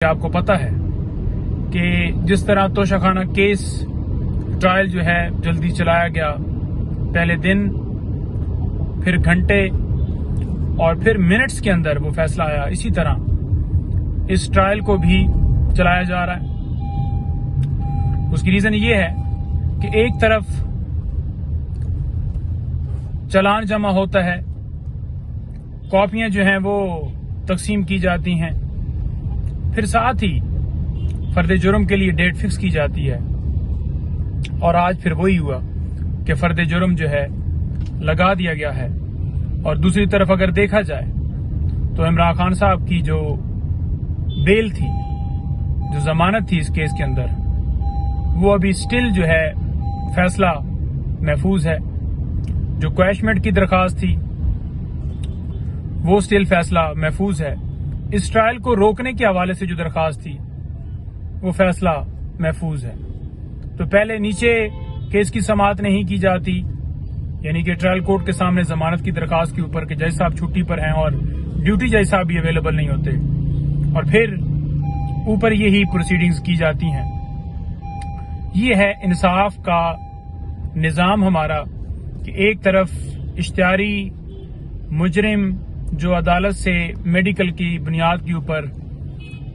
आपको पता है कि जिस तरह तोशाखाना केस ट्रायल जो है जल्दी चलाया गया, पहले दिन, फिर घंटे और फिर मिनट्स के अंदर वो फैसला आया, इसी तरह इस ट्रायल को भी चलाया जा रहा है। उसकी रीजन ये है कि एक तरफ चालान जमा होता है, कॉपियां जो हैं वो तकसीम की जाती हैं, फिर साथ ही फर्द जुर्म के लिए डेट फिक्स की जाती है। और आज फिर वही हुआ कि फर्द जुर्म जो है लगा दिया गया है। और दूसरी तरफ अगर देखा जाए तो इमरान खान साहब की जो बेल थी, जो जमानत थी इस केस के अंदर, वो अभी स्टिल जो है फैसला महफूज है। जो क्वैशमेंट की दरखास्त थी वो स्टिल फैसला महफूज है। इस ट्रायल को रोकने के हवाले से जो दरखास्त थी वो फैसला महफूज है। तो पहले नीचे केस की समाअत नहीं की जाती, यानी कि ट्रायल कोर्ट के सामने जमानत की दरखास्त के ऊपर कि जज साहब छुट्टी पर हैं और ड्यूटी जज साहब भी अवेलेबल नहीं होते, और फिर ऊपर यही प्रोसीडिंग्स की जाती हैं। ये है इंसाफ का निजाम हमारा कि एक तरफ इश्तिहारी मुजरिम जो अदालत से मेडिकल की बुनियाद के ऊपर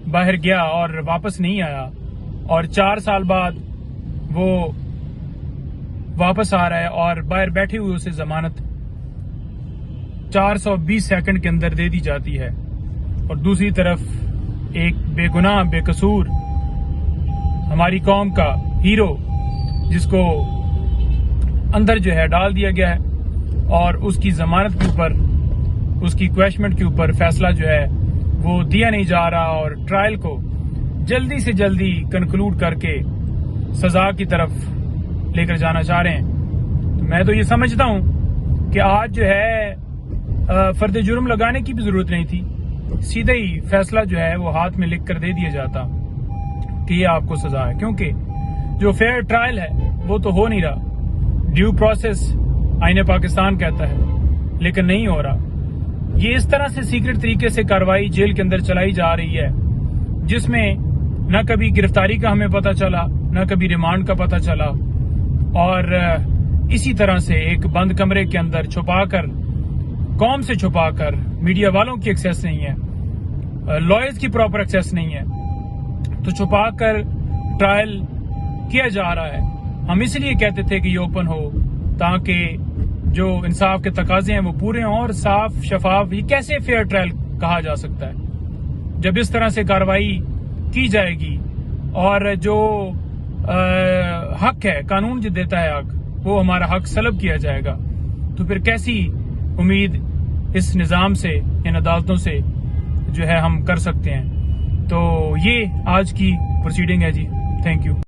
बाहर गया और वापस नहीं आया, और 4 साल बाद वो वापस आ रहा है और बाहर बैठे हुए उसे जमानत 420 सेकंड के अंदर दे दी जाती है। और दूसरी तरफ एक बेगुनाह बेकसूर हमारी कौम का हीरो जिसको अंदर जो है डाल दिया गया है और उसकी जमानत के ऊपर, उसकी क्वैशमेंट के ऊपर फैसला जो है वो दिया नहीं जा रहा, और ट्रायल को जल्दी से जल्दी कंक्लूड करके सजा की तरफ लेकर जाना चाह रहे हैं। तो मैं तो ये समझता हूं कि आज जो है फर्द जुर्म लगाने की भी जरूरत नहीं थी, सीधे ही फैसला जो है वो हाथ में लिख कर दे दिया जाता कि ये आपको सजा है। क्योंकि जो फेयर ट्रायल है वो तो हो नहीं रहा। ड्यू प्रोसेस आईने पाकिस्तान कहता है, लेकिन नहीं हो रहा। ये इस तरह से सीक्रेट तरीके से कार्रवाई जेल के अंदर चलाई जा रही है जिसमें न कभी गिरफ्तारी का हमें पता चला, न कभी रिमांड का पता चला, और इसी तरह से एक बंद कमरे के अंदर छुपाकर, कौम से छुपाकर, मीडिया वालों की एक्सेस नहीं है, लॉयर्स की प्रॉपर एक्सेस नहीं है, तो छुपाकर ट्रायल किया जा रहा है। हम इसलिए कहते थे कि ये ओपन हो ताकि जो इंसाफ के तकाजे हैं वो पूरे हों और साफ शफाफ। ये कैसे फेयर ट्रायल कहा जा सकता है जब इस तरह से कार्रवाई की जाएगी और जो हक है, कानून जो देता है हक, वो हमारा हक सलब किया जाएगा। तो फिर कैसी उम्मीद इस निजाम से, इन अदालतों से जो है हम कर सकते हैं। तो ये आज की प्रोसीडिंग है जी। Thank you.